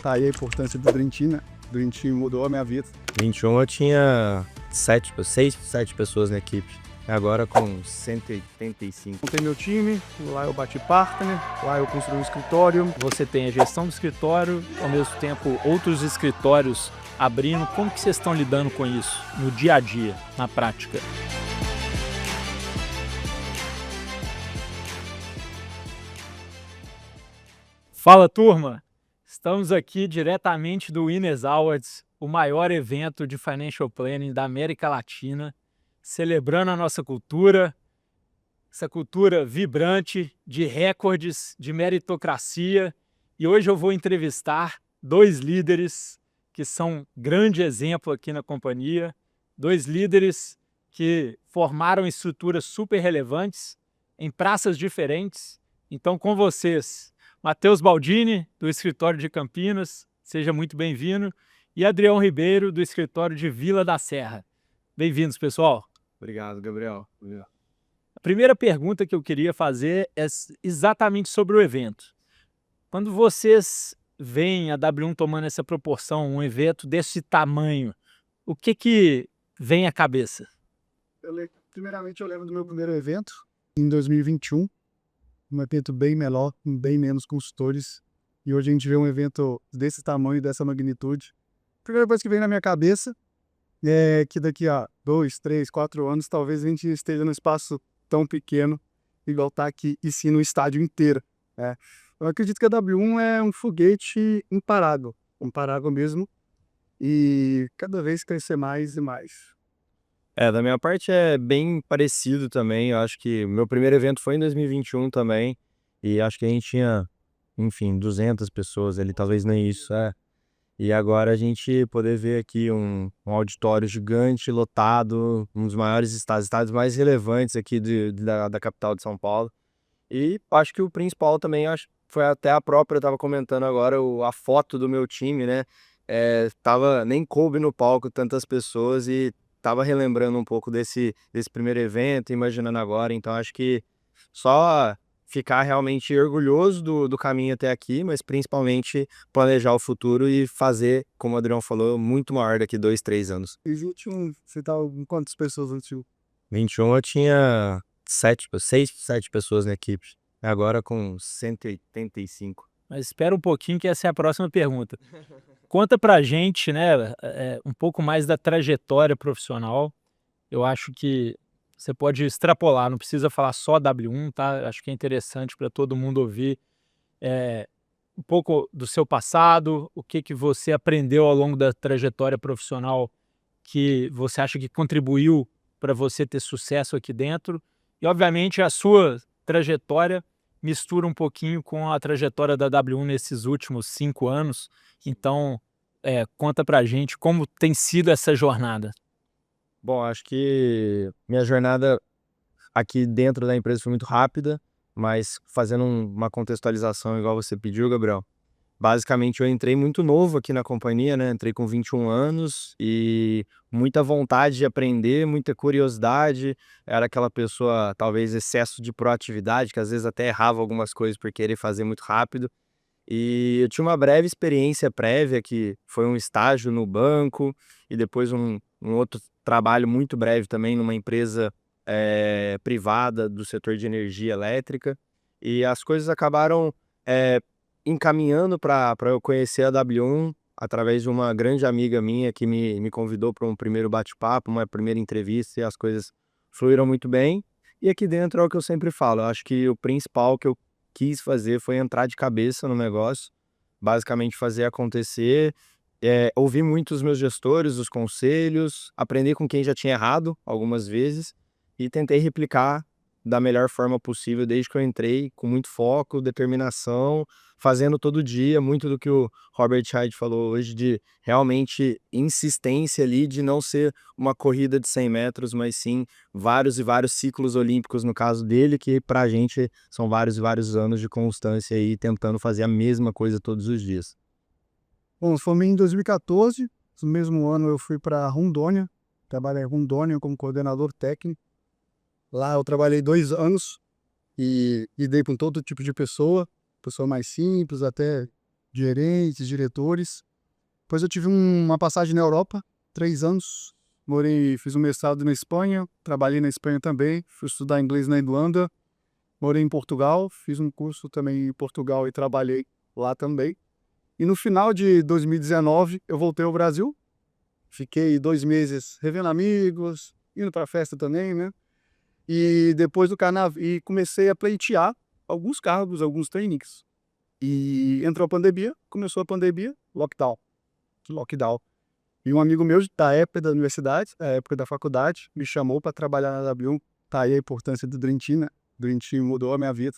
tá aí a importância do Dream Team, né? O Dream Team mudou a minha vida. 21 eu tinha 6, 7 pessoas na equipe. Agora com 185. Montei meu time, lá eu bati partner, lá eu construí um escritório. Você tem a gestão do escritório, ao mesmo tempo outros escritórios abrindo. Como que vocês estão lidando com isso no dia a dia, na prática? Fala, turma! Estamos aqui diretamente do Winners Awards, o maior evento de Financial Planning da América Latina, celebrando a nossa cultura, essa cultura vibrante de recordes, de meritocracia. E hoje eu vou entrevistar dois líderes que são grande exemplo aqui na companhia, dois líderes que formaram estruturas super relevantes em praças diferentes. Então, com vocês, Matheus Baldini, do escritório de Campinas, seja muito bem-vindo, e Adrião Ribeiro, do escritório de Vila da Serra. Bem-vindos, pessoal. Obrigado, Gabriel. A primeira pergunta que eu queria fazer é exatamente sobre o evento. Quando vocês veem a W1 tomando essa proporção, um evento desse tamanho, o que vem à cabeça? Primeiramente eu lembro do meu primeiro evento, em 2021, um evento bem menor, com bem menos consultores, e hoje a gente vê um evento desse tamanho, dessa magnitude. A primeira coisa que vem na minha cabeça é que daqui a 2, 3, 4 anos, talvez a gente esteja num espaço tão pequeno, igual está aqui, e sim no estádio inteiro, né? Eu acredito que a W1 é um foguete imparável mesmo, e cada vez crescer mais e mais. Da minha parte é bem parecido também. Eu acho que meu primeiro evento foi em 2021 também, e acho que a gente tinha, enfim, 200 pessoas ali, talvez nem isso, E agora a gente poder ver aqui um auditório gigante, lotado, um dos maiores estádios mais relevantes aqui da capital de São Paulo. E acho que o principal também, foi até a própria, eu estava comentando agora, a foto do meu time, né? Nem coube no palco tantas pessoas e tava relembrando um pouco desse primeiro evento, imaginando agora. Então acho que só ficar realmente orgulhoso do caminho até aqui, mas principalmente planejar o futuro e fazer, como o Adrião falou, muito maior daqui 2, 3 anos. E 21, você tá com quantas pessoas antes? 21 eu tinha 6, 7 pessoas na equipe. Agora com 185. Mas espera um pouquinho que essa é a próxima pergunta. Conta pra gente, né, um pouco mais da trajetória profissional. Eu acho que você pode extrapolar, não precisa falar só W1, tá? Acho que é interessante para todo mundo ouvir um pouco do seu passado, o que você aprendeu ao longo da trajetória profissional que você acha que contribuiu para você ter sucesso aqui dentro. E, obviamente, a sua trajetória mistura um pouquinho com a trajetória da W1 nesses últimos 5 anos. Então, conta pra gente como tem sido essa jornada. Bom, acho que minha jornada aqui dentro da empresa foi muito rápida, mas fazendo uma contextualização igual você pediu, Gabriel. Basicamente, eu entrei muito novo aqui na companhia, né? Entrei com 21 anos e muita vontade de aprender, muita curiosidade. Era aquela pessoa, talvez, excesso de proatividade, que às vezes até errava algumas coisas por querer fazer muito rápido. E eu tinha uma breve experiência prévia, que foi um estágio no banco e depois um outro trabalho muito breve também numa empresa privada do setor de energia elétrica. E as coisas acabaram encaminhando para eu conhecer a W1 através de uma grande amiga minha que me convidou para um primeiro bate-papo, uma primeira entrevista, e as coisas fluíram muito bem. E aqui dentro é o que eu sempre falo, eu acho que o principal que eu quis fazer foi entrar de cabeça no negócio, basicamente fazer acontecer, ouvir muito os meus gestores, os conselhos, aprender com quem já tinha errado algumas vezes e tentei replicar da melhor forma possível desde que eu entrei, com muito foco, determinação, fazendo todo dia, muito do que o Robert Hyde falou hoje, de realmente insistência ali, de não ser uma corrida de 100 metros, mas sim vários e vários ciclos olímpicos, no caso dele, que pra gente são vários e vários anos de constância aí, tentando fazer a mesma coisa todos os dias. Bom, formei em 2014, no mesmo ano eu fui para Rondônia, trabalhei em Rondônia como coordenador técnico. Lá eu trabalhei 2 anos e lidei com todo tipo de pessoa mais simples, até gerentes, diretores. Depois eu tive uma passagem na Europa, 3 anos. Fiz um mestrado na Espanha, trabalhei na Espanha também, fui estudar inglês na Irlanda, morei em Portugal, fiz um curso também em Portugal e trabalhei lá também. E no final de 2019 eu voltei ao Brasil, fiquei 2 meses revendo amigos, indo para festa também, né? E depois do carnaval, e comecei a pleitear alguns cargos, alguns trainings. E entrou a pandemia, começou a pandemia, lockdown. E um amigo meu da época da universidade, da época da faculdade, me chamou para trabalhar na W1. Tá aí a importância do Dream Team, né? Dream Team mudou a minha vida.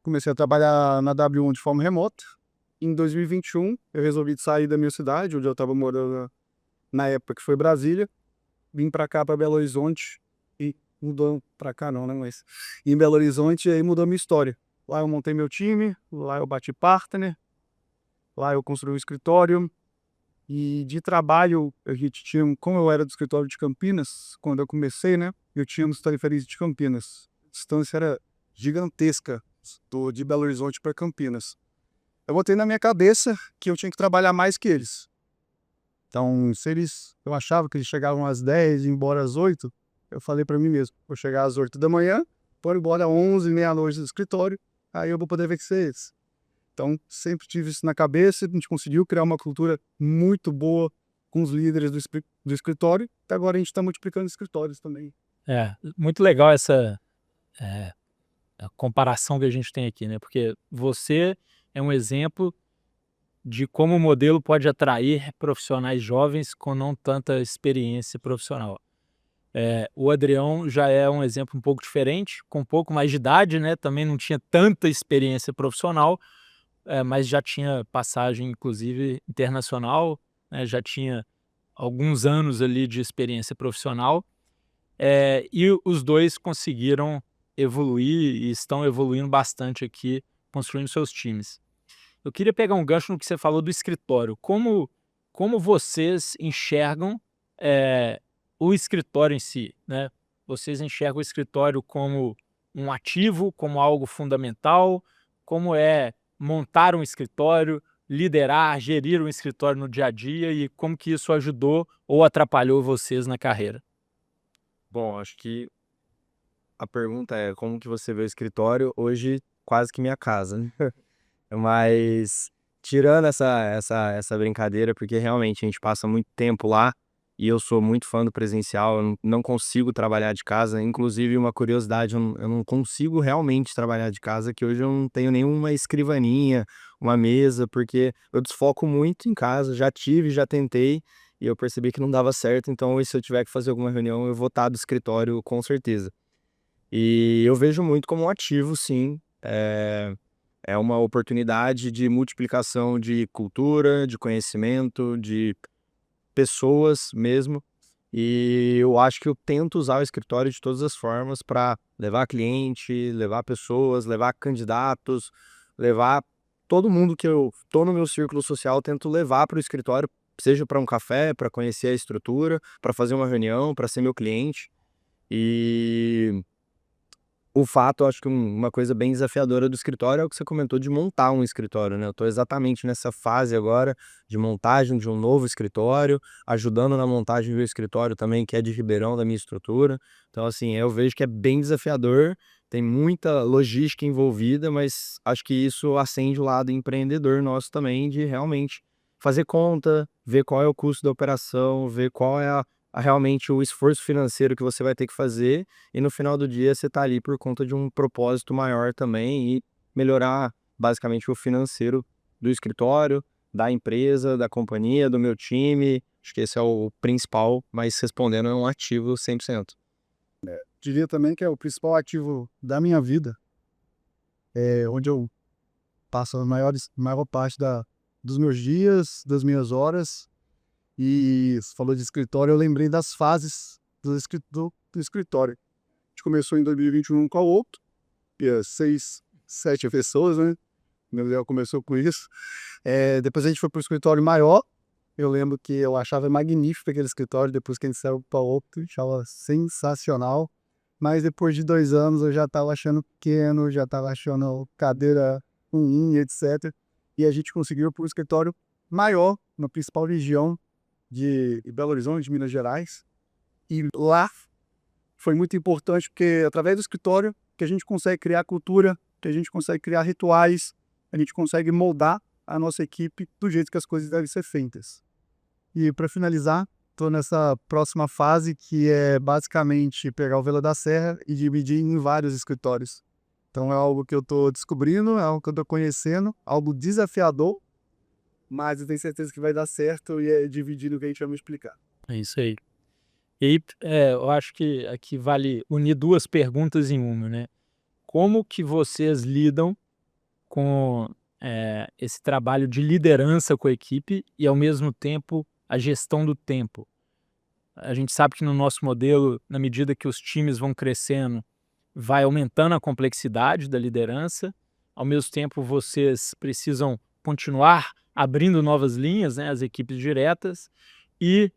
Comecei a trabalhar na W1 de forma remota. Em 2021, eu resolvi sair da minha cidade, onde eu estava morando na época, que foi Brasília. Vim para cá, para Belo Horizonte, e mudou para cá não, né? Mas em Belo Horizonte, aí mudou a minha história. Lá eu montei meu time, lá eu bati partner, lá eu construí um escritório. E de trabalho, a gente tinha, como eu era do escritório de Campinas, quando eu comecei, né? Eu tinha nos Tarifarias de Campinas. A distância era gigantesca, de Belo Horizonte para Campinas. Eu botei na minha cabeça que eu tinha que trabalhar mais que eles. Então, eu achava que eles chegavam às 10 e embora às 8, eu falei para mim mesmo, vou chegar às 8 da manhã, vou embora às 11, meia-noite do escritório, aí eu vou poder vencer eles. Então, sempre tive isso na cabeça, a gente conseguiu criar uma cultura muito boa com os líderes do escritório, e agora a gente está multiplicando escritórios também. Muito legal essa a comparação que a gente tem aqui, né? Porque você é um exemplo de como o modelo pode atrair profissionais jovens com não tanta experiência profissional. O Adrião já é um exemplo um pouco diferente, com um pouco mais de idade, né? Também não tinha tanta experiência profissional, mas já tinha passagem, inclusive, internacional, né? Já tinha alguns anos ali de experiência profissional, e os dois conseguiram evoluir e estão evoluindo bastante aqui, construindo seus times. Eu queria pegar um gancho no que você falou do escritório. Como vocês enxergam o escritório em si, né? Vocês enxergam o escritório como um ativo, como algo fundamental? Como é montar um escritório, liderar, gerir um escritório no dia a dia e como que isso ajudou ou atrapalhou vocês na carreira? Bom, acho que a pergunta é como que você vê o escritório hoje, quase que minha casa, né? Mas tirando essa brincadeira, porque realmente a gente passa muito tempo lá e eu sou muito fã do presencial, eu não consigo trabalhar de casa. Inclusive, uma curiosidade, eu não consigo realmente trabalhar de casa, que hoje eu não tenho nenhuma escrivaninha, uma mesa, porque eu desfoco muito em casa. Já tive, já tentei e eu percebi que não dava certo. Então, se eu tiver que fazer alguma reunião, eu vou estar do escritório com certeza. E eu vejo muito como um ativo, sim. É uma oportunidade de multiplicação de cultura, de conhecimento, de pessoas mesmo. E eu acho que eu tento usar o escritório de todas as formas para levar cliente, levar pessoas, levar candidatos, levar todo mundo que eu tô no meu círculo social, eu tento levar para o escritório, seja para um café, para conhecer a estrutura, para fazer uma reunião, para ser meu cliente. E o fato, eu acho que uma coisa bem desafiadora do escritório é o que você comentou de montar um escritório, né? Eu estou exatamente nessa fase agora de montagem de um novo escritório, ajudando na montagem do escritório também, que é de Ribeirão, da minha estrutura. Então, assim, eu vejo que é bem desafiador, tem muita logística envolvida, mas acho que isso acende o lado empreendedor nosso também, de realmente fazer conta, ver qual é o custo da operação, ver qual é realmente o esforço financeiro que você vai ter que fazer e no final do dia você tá ali por conta de um propósito maior também e melhorar basicamente o financeiro do escritório, da empresa, da companhia, do meu time. Acho que esse é o principal, mas respondendo é um ativo 100%. Diria também que é o principal ativo da minha vida, onde eu passo a maior parte dos meus dias, das minhas horas. E você falou de escritório, eu lembrei das fases do escritório. A gente começou em 2021 com a outro, 6, 7 pessoas, né? Meu Deus, começou com isso. Depois a gente foi para o escritório maior. Eu lembro que eu achava magnífico aquele escritório, depois que a gente saiu para o outro, achava sensacional. Mas depois de 2 anos eu já estava achando pequeno, já estava achando cadeira ruim, etc. e a gente conseguiu para um escritório maior, na principal região de Belo Horizonte, Minas Gerais. E lá foi muito importante, porque através do escritório que a gente consegue criar cultura, que a gente consegue criar rituais, a gente consegue moldar a nossa equipe do jeito que as coisas devem ser feitas. E para finalizar, estou nessa próxima fase, que é basicamente pegar o Vila da Serra e dividir em vários escritórios. Então é algo que eu estou descobrindo, é algo que eu estou conhecendo, algo desafiador, mas eu tenho certeza que vai dar certo e é dividindo o que a gente vai me explicar. É isso aí. E aí, eu acho que aqui vale unir duas perguntas em uma, né? Como que vocês lidam com esse trabalho de liderança com a equipe e, ao mesmo tempo, a gestão do tempo? A gente sabe que no nosso modelo, na medida que os times vão crescendo, vai aumentando a complexidade da liderança. Ao mesmo tempo, vocês precisam continuar abrindo novas linhas, né, as equipes diretas, e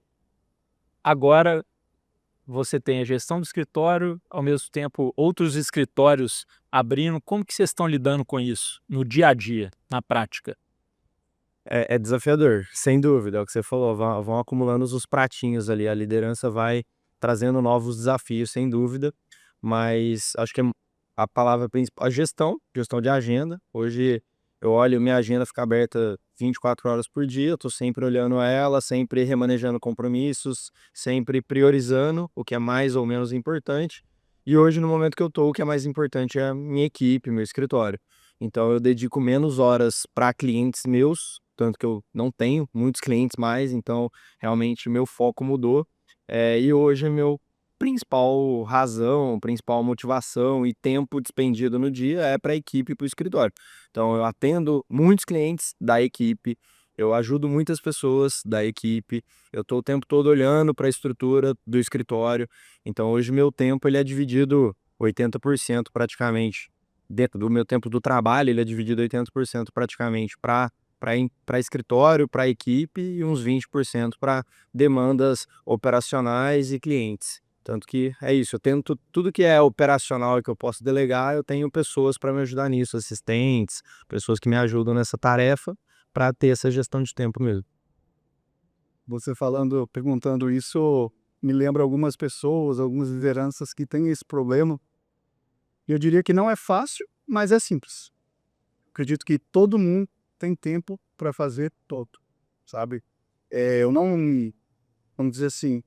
agora você tem a gestão do escritório, ao mesmo tempo outros escritórios abrindo. Como que vocês estão lidando com isso no dia a dia, na prática? É desafiador, sem dúvida, é o que você falou, vão acumulando os pratinhos ali, a liderança vai trazendo novos desafios, sem dúvida, mas acho que a palavra principal, a gestão de agenda. Hoje eu olho, minha agenda fica aberta 24 horas por dia, eu tô sempre olhando ela, sempre remanejando compromissos, sempre priorizando o que é mais ou menos importante, e hoje no momento que eu tô, o que é mais importante é a minha equipe, meu escritório. Então eu dedico menos horas para clientes meus, tanto que eu não tenho muitos clientes mais, então realmente meu foco mudou. E hoje meu principal razão, principal motivação e tempo despendido no dia é para a equipe e para o escritório. Então eu atendo muitos clientes da equipe, eu ajudo muitas pessoas da equipe, eu estou o tempo todo olhando para a estrutura do escritório. Então hoje meu tempo ele é dividido 80% praticamente. Dentro do meu tempo do trabalho, ele é dividido 80% praticamente para escritório, para equipe, e uns 20% para demandas operacionais e clientes. Tanto que é isso, eu tento tudo que é operacional e que eu posso delegar, eu tenho pessoas para me ajudar nisso, assistentes, pessoas que me ajudam nessa tarefa para ter essa gestão de tempo mesmo. Você falando, perguntando isso, me lembra algumas pessoas, algumas lideranças que têm esse problema. E eu diria que não é fácil, mas é simples. Acredito que todo mundo tem tempo para fazer tudo, sabe? Eu não, vamos dizer assim,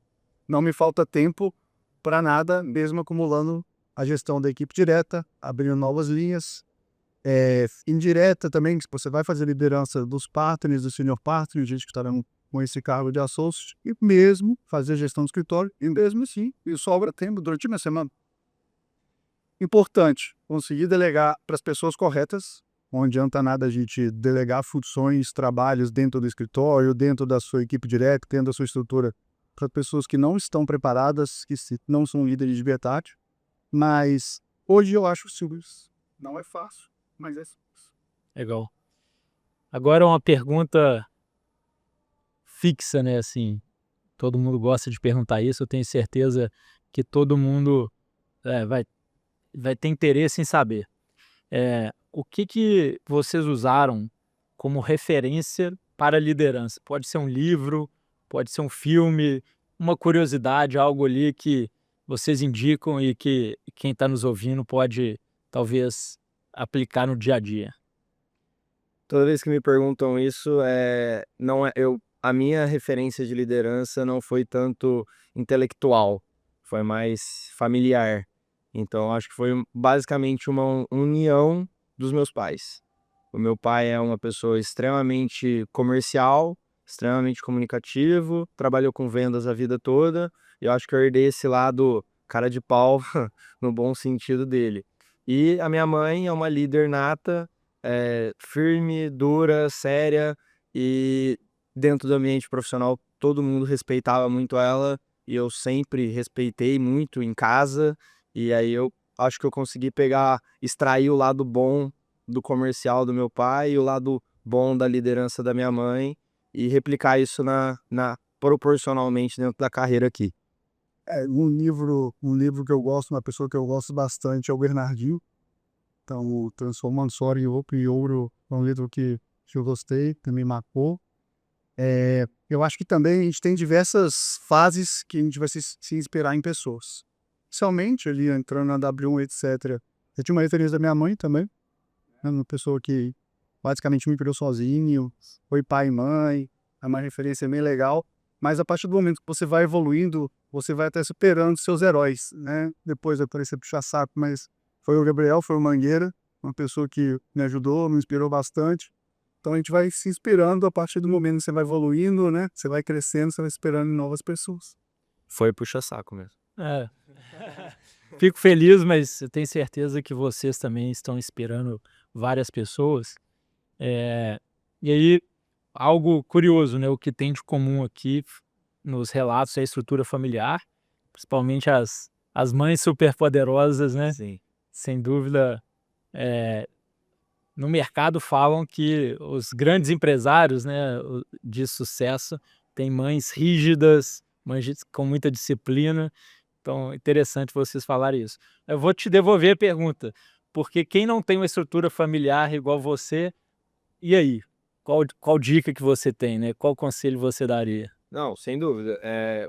não me falta tempo para nada, mesmo acumulando a gestão da equipe direta, abrindo novas linhas, indireta também, que você vai fazer liderança dos partners, do senior partner, gente que está com esse cargo de associate, e mesmo fazer gestão do escritório, e mesmo assim, e sobra tempo durante a minha semana. Importante, conseguir delegar para as pessoas corretas. Não adianta nada a gente delegar funções, trabalhos dentro do escritório, dentro da sua equipe direta, dentro da sua estrutura, para pessoas que não estão preparadas, que não são líderes de verdade. Mas hoje eu acho simples. Não é fácil, mas é simples. Legal. Agora uma pergunta fixa, né, assim, todo mundo gosta de perguntar isso, eu tenho certeza que todo mundo vai ter interesse em saber. O que vocês usaram como referência para a liderança? Pode ser um livro, pode ser um filme, uma curiosidade, algo ali que vocês indicam e que quem está nos ouvindo pode talvez aplicar no dia a dia. Toda vez que me perguntam isso, não é a minha referência de liderança não foi tanto intelectual, foi mais familiar. Então acho que foi basicamente uma união dos meus pais. O meu pai é uma pessoa extremamente comercial, extremamente comunicativo, trabalhou com vendas a vida toda, e eu acho que eu herdei esse lado cara de pau no bom sentido dele. E a minha mãe é uma líder nata, firme, dura, séria, e dentro do ambiente profissional todo mundo respeitava muito ela, e eu sempre respeitei muito em casa, e aí eu acho que eu consegui extrair o lado bom do comercial do meu pai e o lado bom da liderança da minha mãe, e replicar isso proporcionalmente dentro da carreira aqui. Um livro que eu gosto, uma pessoa que eu gosto bastante é o Bernardinho. Então, o Transformando Suor em Ouro é um livro que que eu gostei, que me marcou. Eu acho que também a gente tem diversas fases que a gente vai se inspirar em pessoas. Inicialmente, ali entrando na W1, etc. Eu tinha uma referência da minha mãe também, né, uma pessoa que basicamente me criou sozinho, foi pai e mãe, é uma referência bem legal. Mas a partir do momento que você vai evoluindo, você vai até superando seus heróis, né? Depois vai parecer puxar saco, mas foi o Gabriel, foi o Mangueira, uma pessoa que me ajudou, me inspirou bastante. Então a gente vai se inspirando a partir do momento que você vai evoluindo, né? Você vai crescendo, você vai esperando em novas pessoas. Foi puxa-saco mesmo. É. Fico feliz, mas eu tenho certeza que vocês também estão inspirando várias pessoas. E aí, algo curioso, né? O que tem de comum aqui nos relatos é a estrutura familiar, principalmente as mães superpoderosas, né? Sim. Sem dúvida, no mercado falam que os grandes empresários, né, de sucesso têm mães rígidas, com muita disciplina. Então, interessante vocês falarem isso. Eu vou te devolver a pergunta, porque quem não tem uma estrutura familiar igual você, e aí? Qual dica que você tem, né? Qual conselho você daria? Não, sem dúvida.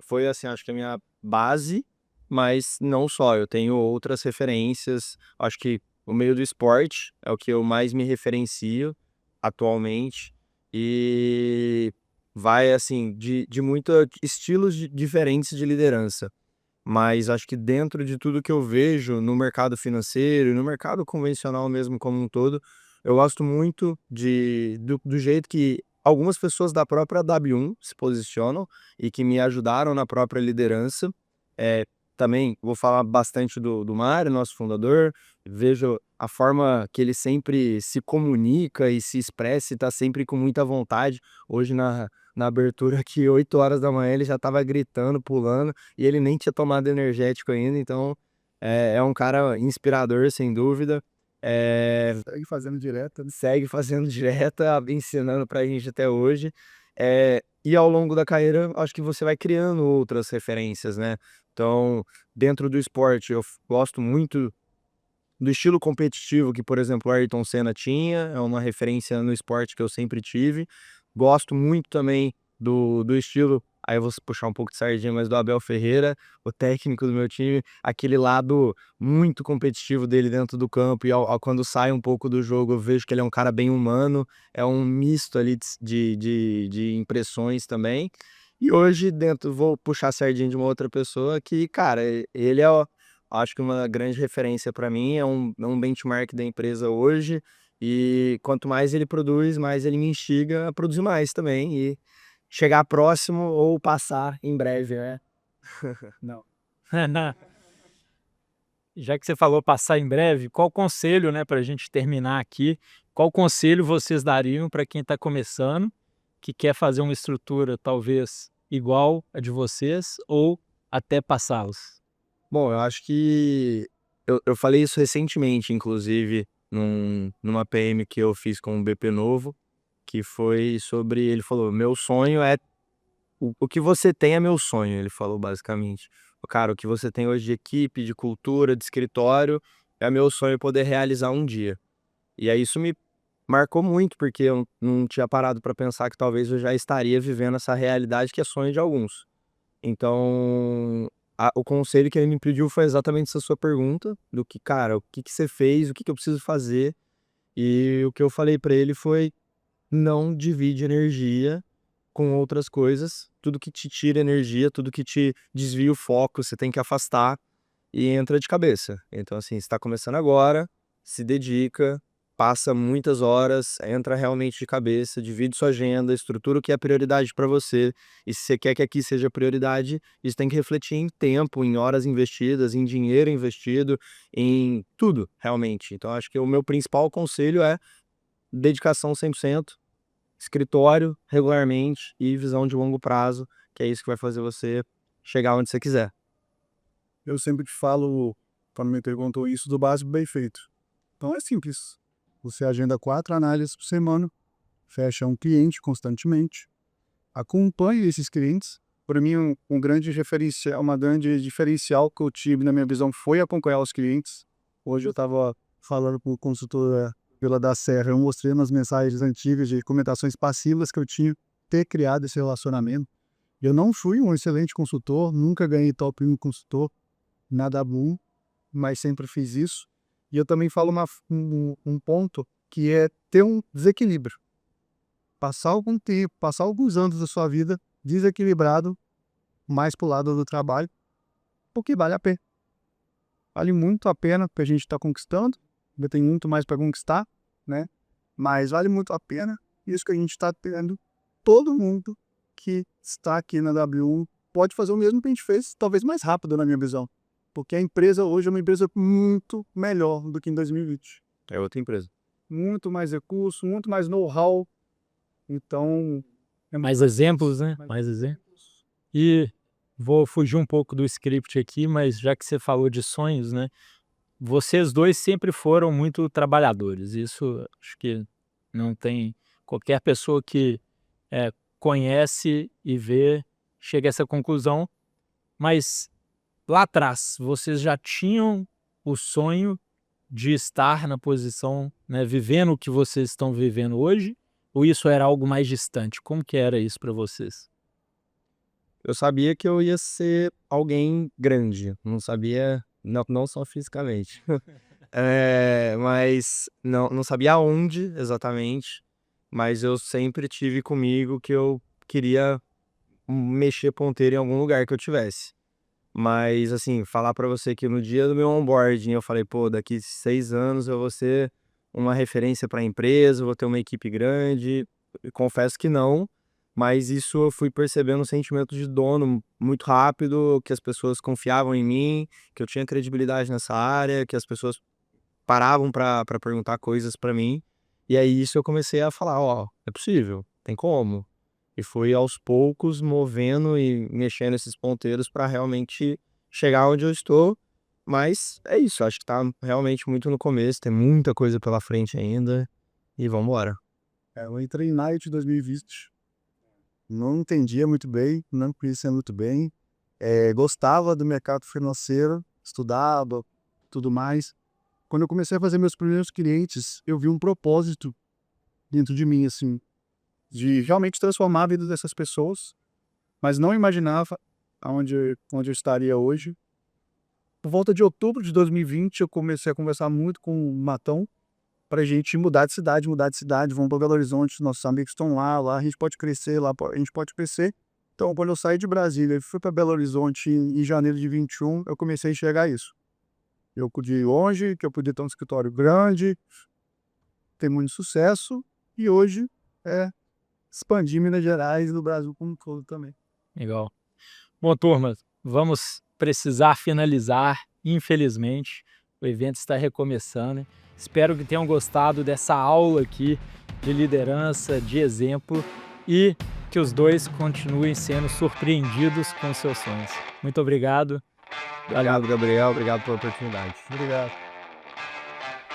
Foi assim, acho que a minha base, mas não só. Eu tenho outras referências. Acho que o meio do esporte é o que eu mais me referencio atualmente. E vai, assim, de muitos estilos diferentes de liderança. Mas acho que dentro de tudo que eu vejo no mercado financeiro, no mercado convencional mesmo como um todo, eu gosto muito do jeito que algumas pessoas da própria W1 se posicionam e que me ajudaram na própria liderança. Também vou falar bastante do Mário, nosso fundador. Vejo a forma que ele sempre se comunica e se expressa e está sempre com muita vontade. Hoje na abertura aqui, 8 horas da manhã, ele já estava gritando, pulando, e ele nem tinha tomado energético ainda. Então é um cara inspirador, sem dúvida. Segue fazendo direto, né? Segue fazendo direta, ensinando pra gente até hoje. E ao longo da carreira, acho que você vai criando outras referências, né? Então, dentro do esporte, eu gosto muito do estilo competitivo que, por exemplo, o Ayrton Senna tinha, é uma referência no esporte que eu sempre tive. Gosto muito também do estilo, aí eu vou puxar um pouco de sardinha, mas do Abel Ferreira, o técnico do meu time, aquele lado muito competitivo dele dentro do campo, e quando sai um pouco do jogo, eu vejo que ele é um cara bem humano, é um misto ali de impressões também. E hoje, vou puxar a sardinha de uma outra pessoa que, cara, ele é acho que uma grande referência para mim, é um benchmark da empresa hoje, e quanto mais ele produz, mais ele me instiga a produzir mais também e chegar próximo ou passar em breve, né? Não. Já que você falou passar em breve, qual conselho, né, para a gente terminar aqui, qual conselho vocês dariam para quem está começando, que quer fazer uma estrutura talvez igual a de vocês ou até passá-los? Bom, eu acho que eu falei isso recentemente, inclusive, numa PM que eu fiz com o BP Novo, que foi sobre, ele falou, meu sonho é, o que você tem é meu sonho, ele falou basicamente. Cara, o que você tem hoje de equipe, de cultura, de escritório, é meu sonho poder realizar um dia. E aí isso me marcou muito, porque eu não tinha parado para pensar que talvez eu já estaria vivendo essa realidade que é sonho de alguns. Então, o conselho que ele me pediu foi exatamente essa sua pergunta, do que, cara, o que que você fez, o que que eu preciso fazer, e o que eu falei pra ele foi: não divide energia com outras coisas, tudo que te tira energia, tudo que te desvia o foco, você tem que afastar e entra de cabeça. Então, assim, você tá começando agora, se dedica, passa muitas horas, entra realmente de cabeça, divide sua agenda, estrutura o que é prioridade para você. E se você quer que aqui seja prioridade, isso tem que refletir em tempo, em horas investidas, em dinheiro investido, em tudo, realmente. Então, acho que o meu principal conselho é dedicação 100%, escritório regularmente e visão de longo prazo, que é isso que vai fazer você chegar onde você quiser. Eu sempre te falo, quando me perguntou isso, do básico bem feito. Então é simples. Você agenda 4 análises por semana, fecha um cliente constantemente, acompanhe esses clientes. Para mim, um grande referencial, uma grande diferencial que eu tive na minha visão foi acompanhar os clientes. Hoje eu estava falando com o consultor pela da Serra, eu mostrei nas mensagens antigas de recomendações passivas que eu tinha ter criado esse relacionamento. Eu não fui um excelente consultor, nunca ganhei top 1 consultor na W1, mas sempre fiz isso. E eu também falo um ponto que é ter um desequilíbrio. Passar algum tempo, passar alguns anos da sua vida desequilibrado, mais pro lado do trabalho, porque vale a pena. Vale muito a pena, porque a gente está conquistando, ainda tem muito mais para conquistar, né? Mas vale muito a pena isso que a gente está tendo. Todo mundo que está aqui na W1 pode fazer o mesmo que a gente fez, talvez mais rápido na minha visão. Porque a empresa hoje é uma empresa muito melhor do que em 2020. É outra empresa. Muito mais recurso, muito mais know-how. Então... Mais exemplos, né? Mais exemplos. E vou fugir um pouco do script aqui, mas já que você falou de sonhos, né? Vocês dois sempre foram muito trabalhadores. Isso acho que não tem... Qualquer pessoa que conhece e vê chega a essa conclusão. Mas lá atrás, vocês já tinham o sonho de estar na posição, né, vivendo o que vocês estão vivendo hoje? Ou isso era algo mais distante? Como que era isso para vocês? Eu sabia que eu ia ser alguém grande, não sabia, não só fisicamente. Mas não sabia aonde exatamente, mas eu sempre tive comigo que eu queria mexer ponteiro em algum lugar que eu tivesse. Mas, assim, falar pra você que no dia do meu onboarding eu falei, pô, daqui 6 anos eu vou ser uma referência pra empresa, vou ter uma equipe grande. Eu confesso que não, mas isso eu fui percebendo um sentimento de dono muito rápido, que as pessoas confiavam em mim, que eu tinha credibilidade nessa área, que as pessoas paravam pra perguntar coisas pra mim. E aí isso eu comecei a falar, ó, é possível, tem como. E fui aos poucos movendo e mexendo esses ponteiros para realmente chegar onde eu estou. Mas é isso, acho que tá realmente muito no começo, tem muita coisa pela frente ainda. E vamos embora. Eu entrei em Night 2020, não entendia muito bem, não conhecia muito bem, gostava do mercado financeiro, estudava, tudo mais. Quando eu comecei a fazer meus primeiros clientes, eu vi um propósito dentro de mim, assim, de realmente transformar a vida dessas pessoas, mas não imaginava onde eu estaria hoje. Por volta de outubro de 2020, eu comecei a conversar muito com o Matão para a gente mudar de cidade, vamos para Belo Horizonte, nossos amigos estão lá a gente pode crescer, lá a gente pode crescer. Então, quando eu saí de Brasília e fui para Belo Horizonte em janeiro de 21, eu comecei a enxergar isso. Eu podia ir longe, que eu podia ter um escritório grande, ter muito sucesso, e hoje expandir Minas Gerais e no Brasil como um todo também. Legal. Bom, turma, vamos precisar finalizar, infelizmente. O evento está recomeçando. Espero que tenham gostado dessa aula aqui de liderança, de exemplo, e que os dois continuem sendo surpreendidos com seus sonhos. Muito obrigado. Obrigado, Gabriel. Obrigado pela oportunidade. Obrigado.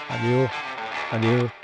Valeu. Valeu.